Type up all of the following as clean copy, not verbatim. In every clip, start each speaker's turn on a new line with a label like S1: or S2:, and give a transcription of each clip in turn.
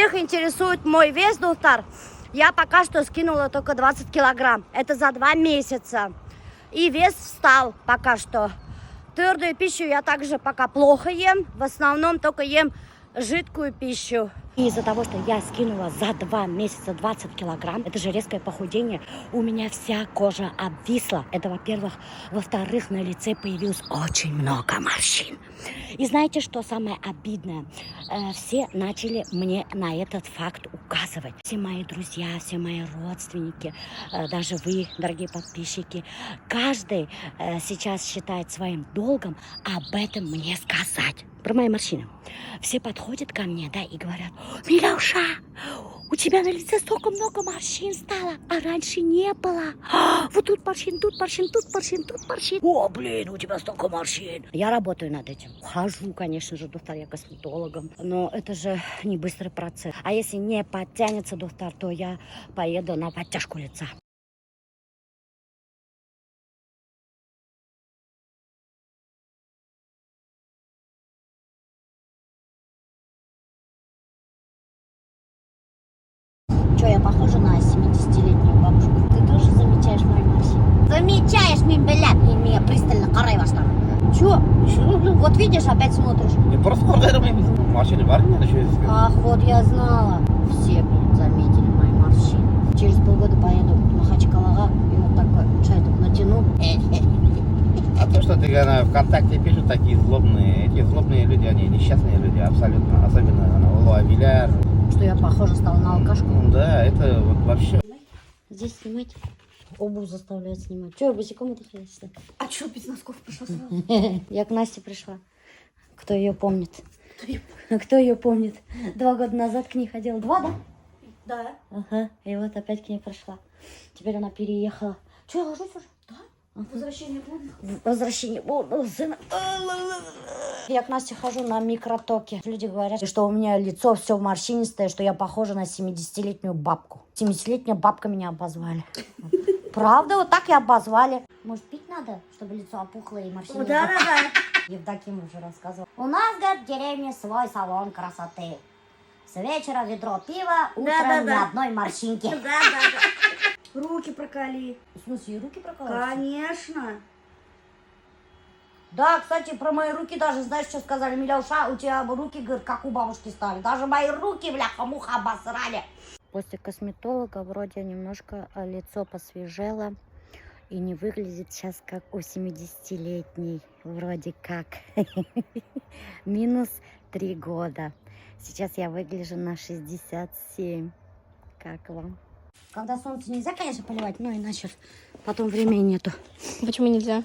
S1: Всех интересует мой вес, доктор. Я пока что скинула только 20 килограмм. Это за 2 месяца. И вес встал пока что. Твердую пищу я также пока плохо ем. В основном только ем жидкую пищу. И из-за того, что я скинула за 2 месяца 20 килограмм, это же резкое похудение, у меня вся кожа обвисла. Это, во-первых. Во-вторых, на лице появилось очень много морщин. И знаете, что самое обидное? Все начали мне на этот факт указывать. Все мои друзья, все мои родственники, даже вы, дорогие подписчики. Каждый сейчас считает своим долгом об этом мне сказать. Про мои морщины. Все подходят ко мне, да, и говорят: Миляуша, у тебя на лице столько много морщин стало, а раньше не было. Вот тут морщин, тут морщин, тут морщин, тут морщин. О, блин, у тебя столько морщин. Я работаю над этим. Хожу, конечно же, доктор, я косметологом. Но это же не быстрый процесс. А если не подтянется, доктор, то я поеду на подтяжку лица. Что, я похожа на 70-летнюю бабушку? Ты тоже замечаешь мои морщины? Замечаешь, блядь, и меня пристально караешь там. Чё? Вот видишь, опять смотришь.
S2: Просто машины бар мне еще.
S1: Ах, вот я знала. Все, блин, заметили мои морщины. Через полгода поеду в Махачкалага и вот такой чайник натяну.
S2: А то, что ты ВКонтакте пишут такие злобные, эти злобные люди, они несчастные люди, абсолютно. Особенно Луа Виляр.
S1: Что я похожа стала на алкашку?
S2: Да, это вот вообще.
S1: Здесь снимать. Обувь заставляют снимать. Че, босиком это ходишь?
S3: А что без носков пришла сразу?
S1: Я к Насте пришла. Кто ее помнит? Кто ее помнит? 2 года назад к ней ходила. 2, да?
S3: Да.
S1: Ага. И вот опять к ней пришла. Теперь она переехала. Че, я ложусь уже?
S3: Да? Возвращение блудных.
S1: Возвращение блудного сына. Я к Насте хожу на микротоке. Люди говорят, что у меня лицо все морщинистое, что я похожа на 70-летнюю бабку. 70-летняя бабка меня обозвали. Правда, вот так и обозвали. Может, пить надо, чтобы лицо опухло и морщинистое?
S3: Да.
S1: Евдоким уже рассказывал. У нас, говорит, в деревне свой салон красоты. С вечера ведро пива, утром ни одной морщинки.
S3: Да. Руки проколи.
S1: В смысле, и руки проколоть?
S3: Конечно.
S1: Да, кстати, про мои руки даже, знаешь, что сказали? Миляуша, у тебя руки, говорит, как у бабушки стали. Даже мои руки, бляха-муха, обосрали. После косметолога вроде немножко лицо посвежело. И не выглядит сейчас как у 70-летней. Вроде как. Минус 3 года. Сейчас я выгляжу на 67. Как вам? Когда солнце нельзя, конечно, поливать, но иначе потом времени нету.
S3: Почему нельзя?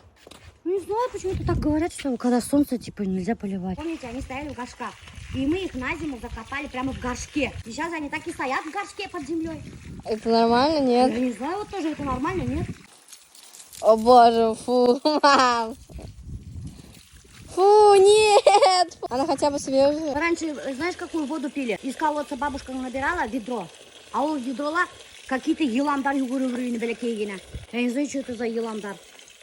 S1: Не знаю, почему-то так говорят, что когда солнце, типа, нельзя поливать. Помните, они стояли в горшках, и мы их на зиму закопали прямо в горшке. И сейчас они так и стоят в горшке под землей.
S3: Это нормально, нет?
S1: Я не знаю, вот тоже это нормально, нет?
S3: О боже, фу, мам. Фу, нет. Она хотя бы свежая.
S1: Раньше, знаешь, какую воду пили? Из колодца бабушка набирала ведро, а у ведрола какие-то еламдар югуры белякейгина. Я не знаю, что это за еламдар.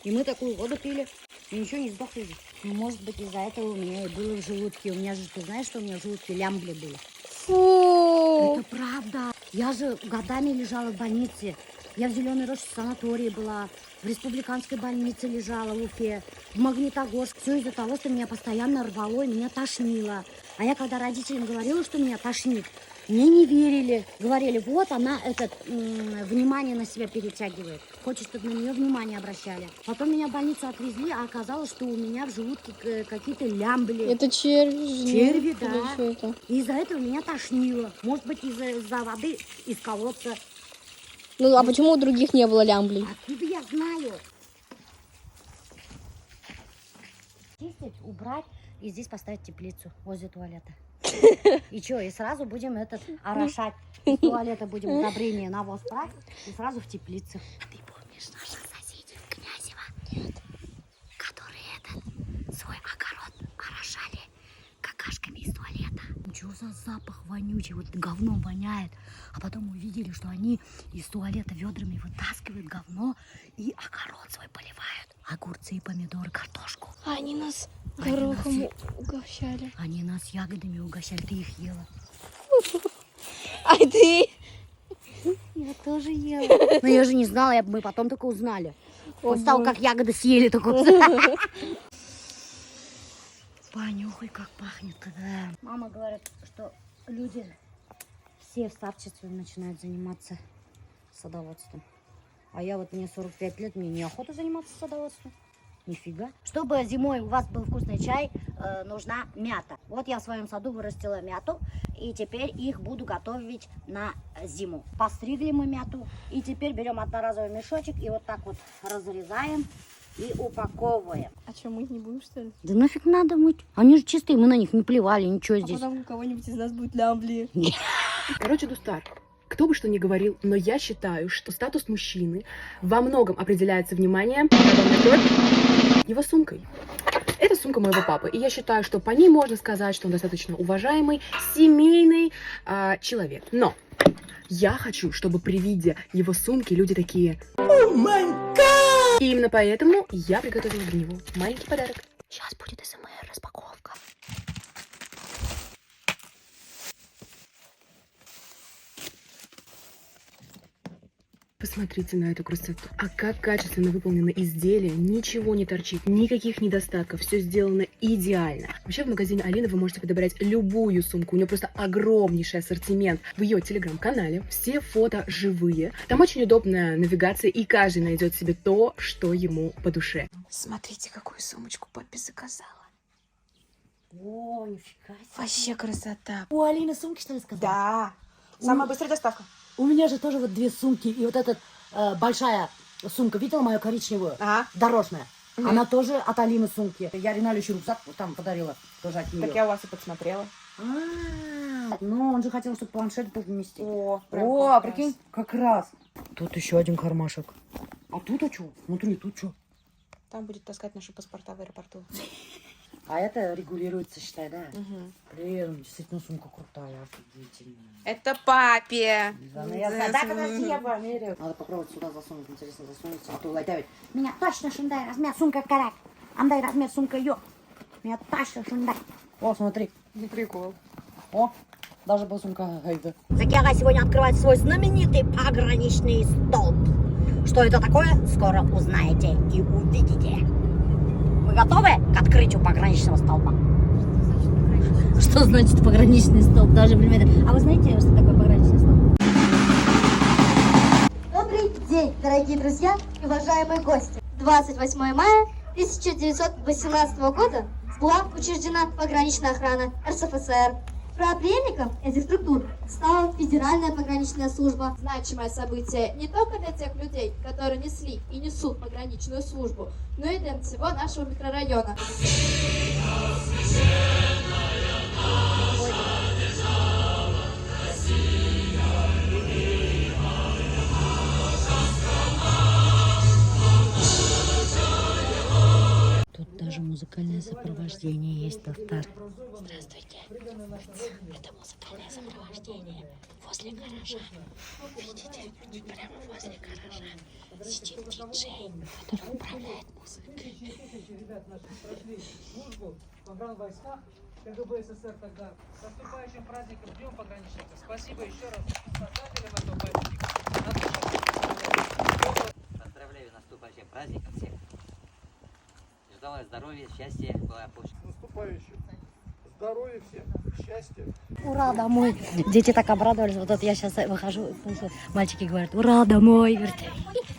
S1: И мы такую воду пили, и ничего не сдохли. Ну, может быть, из-за этого у меня и было в желудке. У меня же, ты знаешь, что у меня в желудке лямбли были?
S3: Фу.
S1: Это правда. Я же годами лежала в больнице. Я в Зеленой Роще в санатории была, в республиканской больнице лежала в Уфе, в Магнитогорск. Все из-за того, что меня постоянно рвало и меня тошнило. А я когда родителям говорила, что меня тошнит, мне не верили. Говорили, вот она внимание на себя перетягивает. Хочет, чтобы на нее внимание обращали. Потом меня в больницу отвезли, а оказалось, что у меня в желудке какие-то лямбли.
S3: Это черви.
S1: Черви, да.
S3: Или что это?
S1: И из-за этого меня тошнило. Может быть, из-за воды из колодца.
S3: Ну, а почему у других не было лямблей?
S1: Откуда я знаю? Чистить, убрать и здесь поставить теплицу возле туалета. И что, и сразу будем орошать. Из туалета будем удобрение, навоз брать и сразу в теплицу. А ты помнишь наших соседей Князева? Нет. Которые свой огород орошали какашками из туалета. Что за запах вонючий, вот говном воняет. А потом увидели, что они из туалета ведрами вытаскивают говно и огород свой поливают. Огурцы и помидоры, картошку.
S3: А они нас горохом угощали.
S1: Они нас ягодами угощали, ты их ела.
S3: А ты?
S1: Я тоже ела. Но я же не знала, мы потом только узнали. После того,
S3: боже.
S1: как ягоды съели, только понюхай, как пахнет. Да. Мама говорит, что люди все в старчестве начинают заниматься садоводством. А я вот, мне 45 лет, мне неохота заниматься садоводством. Нифига. Чтобы зимой у вас был вкусный чай, нужна мята. Вот я в своем саду вырастила мяту, и теперь их буду готовить на зиму. Постригли мы мяту, и теперь берем одноразовый мешочек и вот так вот разрезаем и упаковываем.
S3: А что, мыть не будем, что ли?
S1: Да нафиг надо мыть? Они же чистые, мы на них не плевали, ничего
S3: А
S1: здесь.
S3: потом у кого-нибудь из нас будет лямбли.
S4: Короче, Дустар, кто бы что ни говорил, но я считаю, что статус мужчины во многом определяется вниманием его сумкой. Это сумка моего папы, и я считаю, что по ней можно сказать, что он достаточно уважаемый, семейный человек. Но я хочу, чтобы при виде его сумки люди такие: «О май гад!» И именно поэтому я приготовила для него маленький подарок.
S1: Сейчас будет СМР распаковка.
S4: Посмотрите на эту красоту. А как качественно выполнено изделие, ничего не торчит, никаких недостатков, все сделано идеально. Вообще в магазине Алины вы можете подобрать любую сумку, у нее просто огромнейший ассортимент. В ее телеграм-канале все фото живые, там очень удобная навигация, и каждый найдет себе то, что ему по душе. Смотрите, какую сумочку папе заказала.
S1: О, нифига себе.
S4: Вообще красота.
S1: У Алины сумки, что ли, сказала?
S4: Да, самая быстрая доставка.
S1: У меня же тоже вот две сумки, и вот эта большая сумка, видела мою коричневую?
S4: Ага.
S1: Дорожная.
S4: Мгм.
S1: Она тоже от Алины сумки. Я Риналю еще рюкзак там подарила, тоже от нее.
S4: Так я у вас и подсмотрела.
S1: Ну, он же хотел, чтобы планшет был вместе.
S4: О,
S1: О, прикинь, как раз. Тут еще один кармашек. А тут что? Смотри, тут что?
S4: Там будет таскать наши паспорта в аэропорту.
S1: А это регулируется, считай, да?
S4: Угу.
S1: Блин, действительно сумка крутая, офигительная.
S4: Это папе.
S1: Да, ну я знаю. Да, подожди, я померяю. Надо попробовать сюда засунуть, интересно, засунется. А то лайтавить. Меня точно шундай, размер сумка карак. Андай размер сумка ё. Меня точно шундай. О, смотри.
S4: Не прикол.
S1: О, даже была сумка гайда. Закиара сегодня открывает свой знаменитый пограничный столб. Что это такое, скоро узнаете и увидите. Вы готовы к открытию пограничного столба? Что значит пограничный столб? Даже примерно. А вы знаете, что такое пограничный столб?
S5: Добрый день, дорогие друзья и уважаемые гости. 28 мая 1918 года была учреждена пограничная охрана РСФСР. Правопреемником этих структур стала Федеральная пограничная служба. Значимое событие не только для тех людей, которые несли и несут пограничную службу, но и для всего нашего микрорайона.
S1: Тут даже музыкальное сопровождение есть, Дустар. Здравствуйте. Это музыкальное сопровождение возле гаража. Видите, прямо возле гаража сидит диджей, который управляет музыкой.
S6: Ребят наши прошли службу в погранвойсках КГБ СССР тогда. С наступающим праздником Днем пограничника. Спасибо еще раз создателям этого памятника.
S7: Поздравляю наступающим праздником всех. Желаю здоровья, счастья, благополучия.
S6: Наступающим. Здоровья всем, счастья.
S1: Ура, домой. Дети так обрадовались. Вот это я сейчас выхожу, слышу, мальчики говорят, ура, домой. Говорят.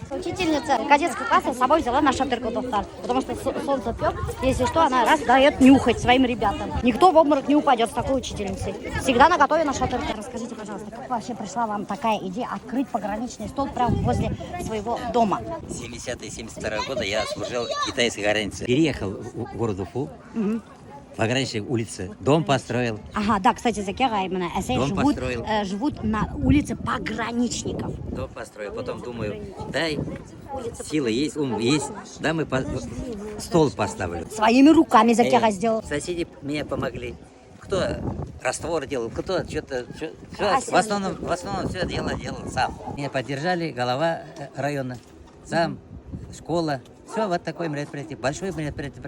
S1: Учительница кадетского класса с собой взяла на шатырку Дустар, потому что солнце пек. Если что, она раз дает нюхать своим ребятам. Никто в обморок не упадет с такой учительницей. Всегда наготове на шатырке. Расскажите, пожалуйста, как вообще пришла вам такая идея открыть пограничный столб прямо возле своего дома?
S7: 70-72 года я служил в китайской границе. Переехал в город Уфу. Пограничной улице. Дом построил.
S1: Ага, да, кстати, Закера именно
S7: Дом построил.
S1: живут на улице пограничников.
S7: Дом построил. Потом думаю, дай, сила есть, ум есть. Да, стол поставлю.
S1: Своими руками Закера сделал.
S7: Соседи мне помогли. Кто раствор делал, кто что-то.
S1: Красили.
S7: В основном все делал сам. Меня поддержали, глава района, сам, школа. Все, вот такое мероприятие. Большое мероприятие.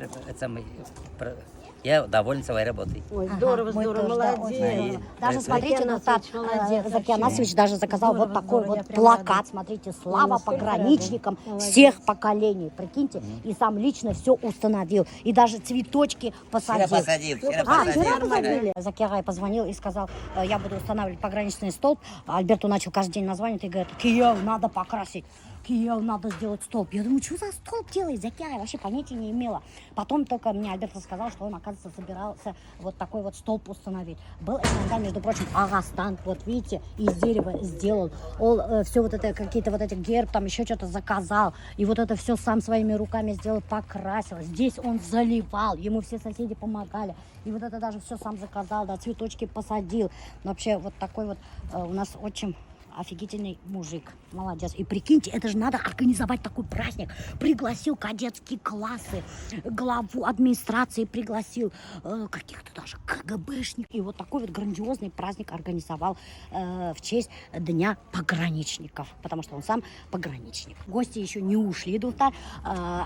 S7: Я доволен своей работой.
S8: Ой, здорово,
S1: мы
S8: здорово,
S1: тоже, да,
S8: молодец.
S1: очень здорово. Даже смотрите,
S8: Закия
S1: Достар,
S8: Анасович, молодец
S1: Закия
S8: вообще.
S1: Анасович даже заказал вот такой
S8: здорово, я
S1: вот
S8: прям
S1: плакат.
S8: рада.
S1: Смотрите, слава
S8: Ну, супер
S1: пограничникам
S8: рада.
S1: всех поколений. Прикиньте, и сам лично все установил. И даже цветочки посадил.
S7: Вчера посадил, вчера
S1: А,
S7: посадил.
S1: вчера посадили. Закирай позвонил и сказал, я буду устанавливать пограничный столб. Альберту начал каждый день названивать и говорит, Киев надо покрасить. Киев надо сделать столб. Я думаю, что за столб делает Закирай? Вообще понятия не имела. Потом только мне Альберт рассказал, что он, оказывается, собирался вот такой вот столб установить. Был иногда, между прочим, Агастан, вот видите, из дерева сделал. Он все вот это, какие-то вот эти герб, там еще что-то заказал. И вот это все сам своими руками сделал, покрасил. Здесь он заливал, ему все соседи помогали. И вот это даже все сам заказал, да, цветочки посадил. Вообще вот такой вот у нас очень офигительный мужик. Молодец. И прикиньте, это же надо организовать такой праздник. Пригласил кадетские классы, главу администрации пригласил, каких-то даже КГБшников. И вот такой вот грандиозный праздник организовал в честь Дня пограничников. Потому что он сам пограничник. Гости еще не ушли, Достар.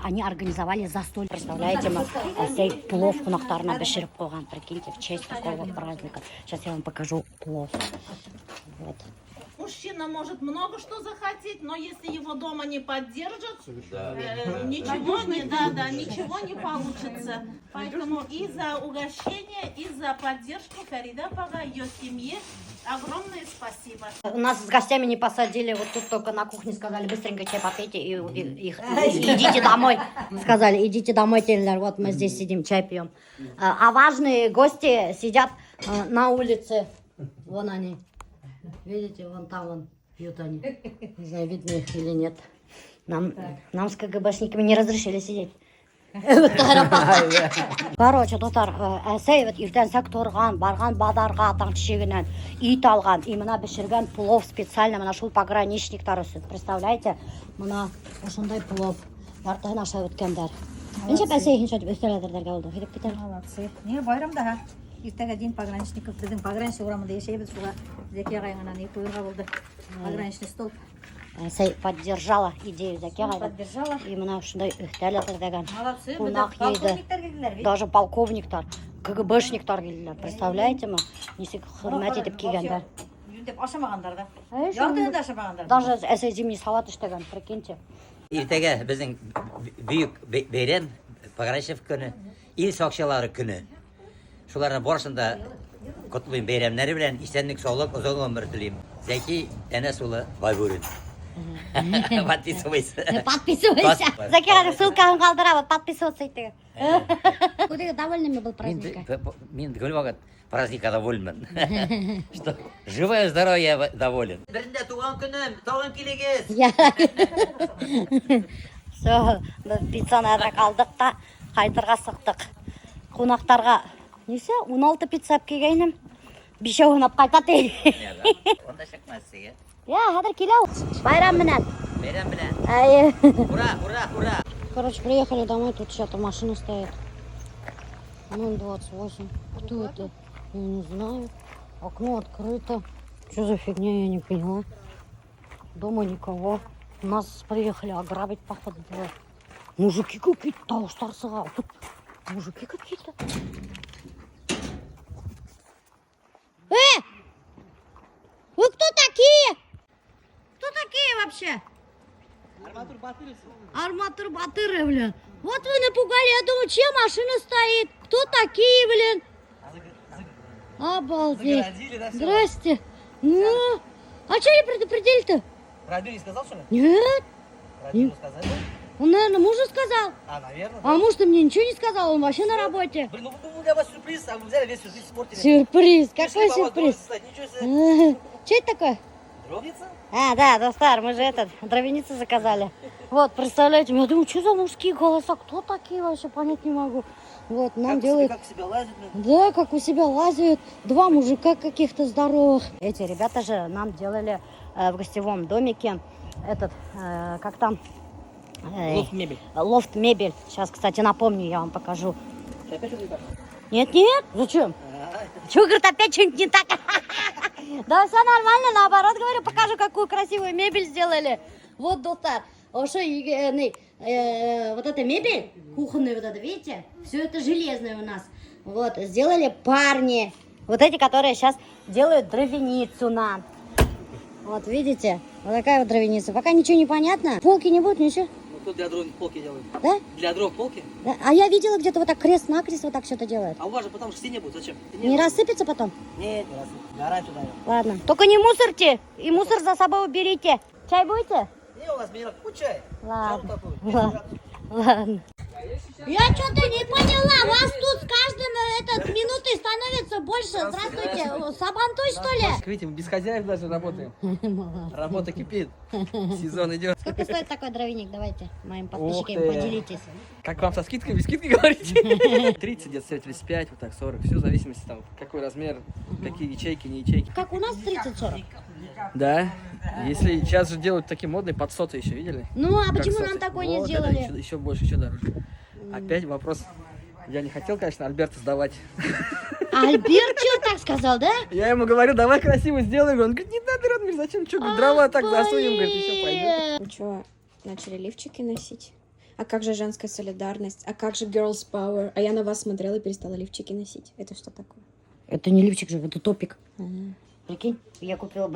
S1: Они организовали застолье. Представляете, сей плов кунактарына бешеріп қойған. Прикиньте, в честь такого праздника. Сейчас я вам покажу плов. Вот.
S9: Мужчина может много что захотеть, но если его дома не поддержат, ничего не получится. Поэтому и за угощение, и за поддержку Фарида Пага, ее семье огромное спасибо.
S1: Нас с гостями не посадили, вот тут только на кухне сказали, быстренько чай попейте и идите домой. Сказали, идите домой, Теллер, вот мы здесь сидим, чай пьем. А важные гости сидят на улице, вон они. Видите, вон там вон пьют они. Не знаю, видно их или нет. Нам с КГБшниками не разрешили сидеть. Короче, достар, сәйбет иртен сәк тұрған, барған бадарға таңшегінен ит алған, и мына бішірген плов специально, мына шул пограничниктар үшін. Представляете, мына ошондай плов. Яртығын аша өткендер. Неше бәсейхін шөтіп өстеледердерге oldu. Хиреп кетер.
S8: Молодцы. Не, байрамда, иртәгә день пограничников, біздің пограничник урамында яшәйбез, шуға Зәкия кайгынан не куйырга булды. Пограничный столб.
S1: Сәй поддержала идею Зәкия кайда.
S8: Поддержала.
S1: И мына ушундай өстеледердеген.
S8: Молодцы.
S1: Кунак еді.
S8: Полковниктер келділер, бит.
S1: Даже полковниктар, КГБшниктар келділер. Представляете ма? Несек хөрмәт етіп келгендер.
S8: Деп ашамағандар да.
S1: Эш,
S8: Яртыны да ашамағандар.
S1: Даже әсә зимний салат іштеген, прикиньте.
S7: Иртеге біздің бүйік бейрем, пограничник күні, ил сақшылары күні. Шулардың барысында құтлы бейремлері білен істенлік саулық, ұзақ өмір тілеймін. Зәки Әнесұлы Байбурин. Подписывайся.
S1: Подписывайся. Зәкия ссылкасын қалдыра, вот подписываться еттігі. Кудегі довольными был праздника?
S7: Мен гүлмағат праздника довольмын. Что живое здоровье доволен. Бірінде туған күнім, тауын келегіз.
S1: Все, пиццаны әдірі қалдық та, қайтырға сықтық. Қонақтарға, несе, 16 пицца әп кегейнім. Бишеуін әп қайтаты.
S7: Онда шықмасы,
S1: Я, әдір келеу. Байрам мінен.
S7: Бейрем білен.
S1: Әйе.
S7: Ура, ура, ура.
S1: Короче, приехали домой, тут что-то машина стоит. 028. Кто это? Я не знаю. Окно открыто. Что за фигня, я не поняла. Дома никого. Нас приехали ограбить, походу, было. Мужики какие-то, тауштарсыға. Тут мужики какие-то. Вы кто такие? Кто такие вообще? Арматур Батыры, блин. Вот вы напугали, я думаю, чья машина стоит? Кто такие, блин? Обалдеть. Здрасте. Ну, а что не предупредили-то?
S6: Радио не сказал, что ли?
S1: Нет.
S6: Радио сказали?
S1: Он, наверное, мужу сказал.
S6: Наверное.
S1: А муж-то мне ничего не сказал, он вообще на работе.
S6: Блин, ну для вас сюрприз, а вы взяли весь сюрприз испортили.
S1: Сюрприз, какой
S6: Пришли, мама,
S1: сюрприз?
S6: дождь, ничего себе.
S1: Что это такое?
S6: Дробница?
S1: А, да, Достар, мы же дровяницу заказали. Вот, представляете, я думаю, что за мужские голоса, кто такие вообще, понять не могу. Вот, нам делают...
S6: Как себя лазит, блин.
S1: Да, как у себя лазят. Два мужика каких-то здоровых. Эти ребята же нам делали в гостевом домике как там?
S6: Лофт-мебель.
S1: Лофт-мебель. Сейчас, кстати, напомню, я вам покажу.
S6: Ты опять что-то не так?
S1: Нет, зачем? Чего, говорит, опять что-нибудь не так? Да все нормально, наоборот, говорю, покажу, какую красивую мебель сделали. Вот, Достар, вот эта мебель, кухонная вот эта, видите, все это железное у нас. Вот, сделали парни. Вот эти, которые сейчас делают дровяницу нам. Вот, видите? Вот такая вот дровяница. Пока ничего не понятно. Полки не будет, ничего.
S6: Ну, тут для дров полки делают.
S1: Да?
S6: Для дров полки?
S1: Да? А я видела где-то вот так крест-накрест вот так что-то делают.
S6: А у вас же потому что стене будет. Зачем?
S1: Не рассыпется потом?
S6: Нет, не раз. Я раньше даем.
S1: Ладно. Только не мусорьте. И мусор за собой уберите. Чай будете?
S6: Не, у нас минерал чай.
S1: Ладно. Ладно. Я что-то не поняла. Вас тут с каждым минутой становится больше. Здравствуйте. Сабантуй, что ли?
S6: Видите, мы без хозяев даже работаем. Работа кипит. Сезон идет.
S1: Сколько стоит такой дровяник? Давайте моим
S6: Ух
S1: подписчикам
S6: ты.
S1: поделитесь.
S6: Как вам со скидкой, без скидки говорите? 30, где-то 35, вот так 40. Все в зависимости там, какой размер, какие ячейки, не ячейки.
S1: Как у нас 30-40.
S6: Да. Если сейчас же делают такие модные под соты еще, видели?
S1: Ну, а
S6: Как
S1: почему
S6: соты.
S1: нам такой не
S6: Вот,
S1: сделали?
S6: это еще больше, еще дороже. Опять вопрос. Я не хотел, конечно, Альберта сдавать.
S1: Альберт что так сказал, да?
S6: Я ему говорю, давай красиво сделаем. Он говорит, не надо, Радмир, зачем? Что, дрова так засунем? Говорит, еще пойдет.
S3: Ну что, начали лифчики носить? А как же женская солидарность? А как же girls power? А я на вас смотрела и перестала лифчики носить. Это что такое?
S1: Это не лифчик же, это топик. Прикинь, я купила,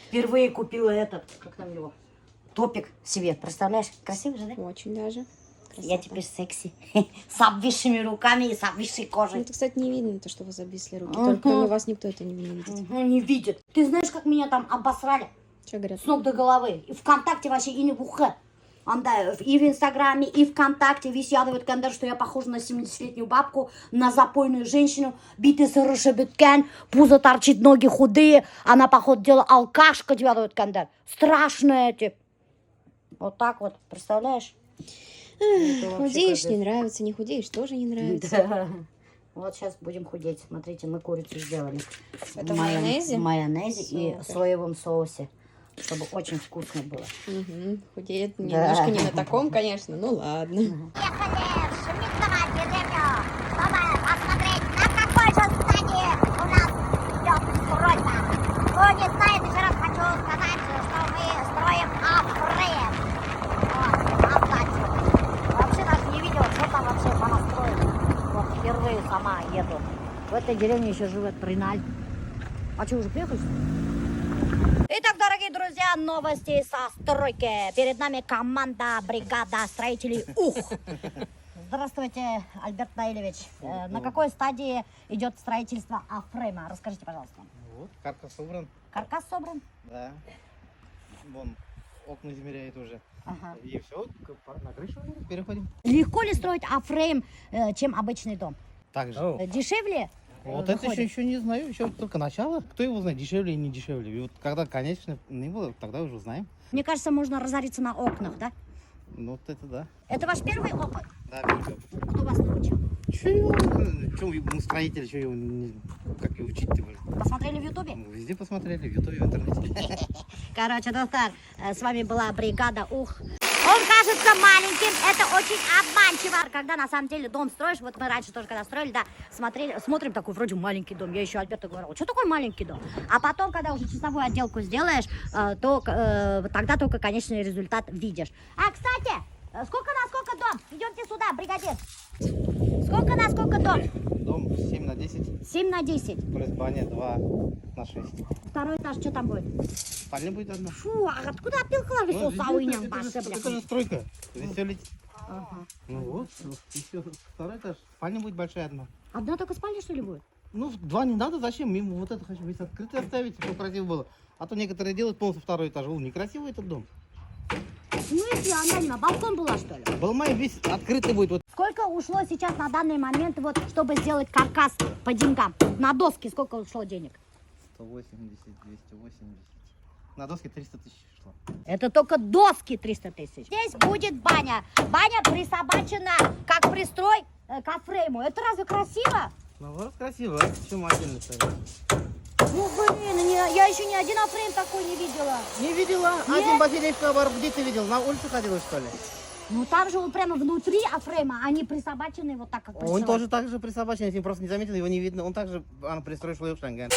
S1: впервые купила этот, как там его, топик себе, представляешь? Красивый же, да?
S3: Очень даже.
S1: Я
S3: Красота.
S1: теперь секси. С обвисшими руками и с обвисшей
S3: Ну,
S1: кожей.
S3: это, кстати, не видно, то, что у вас обвисли руки.
S1: Ага.
S3: Только кроме вас никто это не видит.
S1: Не видит. Ты знаешь, как меня там обосрали?
S3: Что говорят?
S1: С ног до головы. И ВКонтакте вообще и не в ухе. Анда, и в Инстаграме, и ВКонтакте висят комментарий, что я похожа на 70-летнюю бабку, на запойную женщину, битый сырыша бюткен, пузо торчит, ноги худые, она, походу, дела алкашка, тебе комментарий. Страшная, типа. Вот так вот, представляешь? Это вообще
S3: Худеешь,
S1: капец.
S3: не нравится, не худеешь, тоже не нравится.
S1: Да. Вот сейчас будем худеть. Смотрите, мы курицу сделали.
S3: Это в майонезе?
S1: В майонезе и
S3: Супер.
S1: соевом соусе, чтобы очень вкусно было.
S3: Угу. Худеет немножко не на таком, конечно, ну ладно.
S1: Ехали в Шмидтово деревню, чтобы посмотреть, на какой же стадии у нас идет стройка. Кто не знает, еще раз хочу сказать, что мы строим апгрейд. Вот, отдачу. Вообще даже не видела, что там вообще понастроено. Вот, впервые сама еду. В этой деревне еще живет Приналь. А что, уже приехали? Итак, дорогие друзья, новости со стройки. Перед нами команда, бригада строителей УХ. Здравствуйте, Альберт Наилевич. На какой стадии идет строительство Афрейма? Расскажите, пожалуйста.
S2: Вот, каркас собран.
S1: Каркас собран?
S2: Да. Вон, окна измеряет уже.
S1: Ага.
S2: И все, на крышу переходим.
S1: Легко ли строить Афрейм, чем обычный дом?
S2: Так же.
S1: Дешевле?
S2: Вот это
S1: выходит?
S2: еще не знаю, еще только начало. Кто его знает, дешевле и не дешевле. И вот когда, конечно, не было, тогда уже узнаем.
S1: Мне кажется, можно разориться на окнах, да?
S2: Ну, вот это да.
S1: Это ваш первый опыт?
S2: Да, видео.
S1: Кто вас научил?
S2: Что мы строители, что его, как его учить-то?
S1: Посмотрели в Ютубе?
S2: Везде посмотрели, в Ютубе, в интернете.
S1: Короче, доктор, с вами была бригада УХ. Он кажется маленьким, это очень обманчиво. Когда на самом деле дом строишь, вот мы раньше тоже когда строили, да, смотрим такой вроде маленький дом. Я еще Альберту говорила, что такое маленький дом? А потом, когда уже часовую отделку сделаешь, то тогда только конечный результат видишь. А, кстати, сколько на сколько дом? Идемте сюда, бригадир. Сколько на сколько дом?
S2: Дом 7 на 10,
S1: 7 на 10.
S2: плюс баня 2 на 6.
S1: Второй этаж, что там будет?
S2: Спальня будет одна.
S1: Фу, а откуда опилкала
S2: Ну,
S1: весу сауинян
S2: это же стройка. Здесь все летит.
S1: Ага.
S2: Ну вот, еще второй этаж. Спальня будет большая одна.
S1: Одна только спальня, что ли, будет?
S2: Ну, два не надо, зачем? Мимо вот это хочу весь открытый оставить, чтобы красиво было. А то некоторые делают полностью второй этаж. О, некрасивый этот дом.
S1: Ну, если она на балкон была, что ли?
S2: Балмай весь открытый будет. Вот.
S1: Сколько ушло сейчас на данный момент, вот, чтобы сделать каркас по деньгам? На доски сколько ушло денег?
S2: 180, 280. На доске 300 тысяч шло.
S1: Это только доски 300 тысяч. Здесь будет баня. Баня присобачена, как пристрой к Афрейму. Это разве красиво?
S2: Ну вот красиво, а? Почему отдельно ставить?
S1: Ну, блин, я еще ни один Афрейм такой не видела.
S2: Не видела?
S1: Нет.
S2: Один Базилевский обор, где ты видел? На улице ходила, что ли?
S1: Ну, там же он прямо внутри Афрейма, они присобачены вот так, как
S2: Он
S1: пристрой.
S2: тоже так же присобачен, если просто не заметил, его не видно. Он также пристроил шлейф шанген.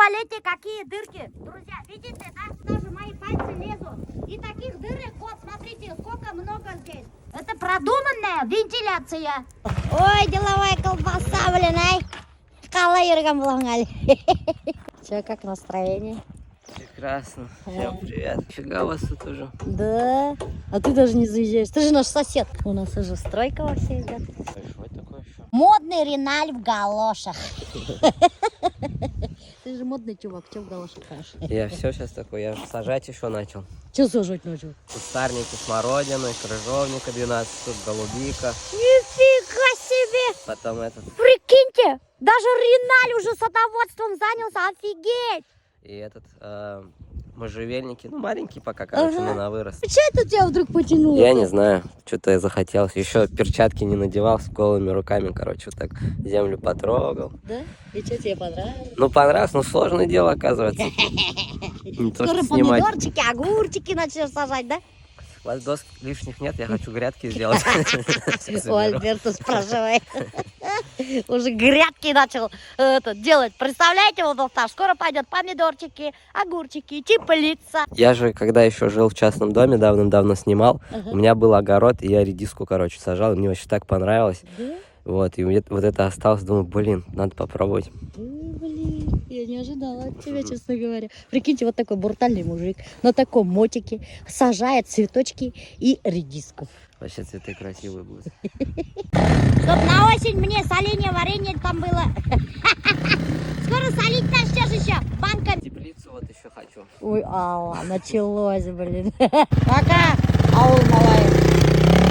S1: туалете какие дырки. Друзья, видите, да? Сюда же мои пальцы лезут. И таких дырок, вот, смотрите, сколько много здесь. Это продуманная вентиляция. Ой, деловая колбаса, блин, ай. Калайргам блангали. Че, как настроение?
S10: Прекрасно. Всем привет. Фига у вас тут уже.
S1: Да. А ты даже не заезжаешь. Ты же наш сосед. У нас уже стройка во всей идет.
S10: Что это такое еще?
S1: Модный Реналь в галошах. Ты же модный чувак, че в галошах ходишь?
S10: Я все сейчас такой, я же сажать еще начал.
S1: Че сажать начал?
S10: Кустарники смородины, крыжовника 12 штук, голубика.
S1: Нифига себе!
S10: Потом этот.
S1: Прикиньте, даже Реналь уже садоводством занялся, офигеть!
S10: И этот можжевельники. Ну, маленькие пока, короче, но на вырос.
S1: Че это тебя вдруг потянуло?
S10: Я не знаю, что-то я захотелось. Еще перчатки не надевал, с голыми руками, короче, вот так землю потрогал.
S1: Да? И что тебе понравилось?
S10: Ну, понравилось, но сложное дело, оказывается. Не то,
S1: Скоро
S10: что снимать.
S1: помидорчики, огурчики начнешь сажать, да?
S10: У вас досок лишних нет, я хочу грядки сделать.
S1: У Альберта спрашивай. Уже грядки начал делать. Представляете, вот Владослав, скоро пойдет помидорчики, огурчики, теплица.
S10: Я же, когда еще жил в частном доме, давным-давно снимал, у меня был огород, и я редиску, короче, сажал, и мне очень так понравилось. Вот, и вот это осталось, думаю, блин, надо попробовать.
S1: Блин, я не ожидала от тебя, честно говоря. Прикиньте, вот такой брутальный мужик на таком мотике сажает цветочки и редиску.
S10: Вообще цветы красивые будут.
S1: Чтоб на осень мне соленье, варенье там было. Скоро солить начнешь еще банками.
S10: Теплицу вот еще хочу.
S1: Ой, Алла, началось, блин. Пока, аул малая.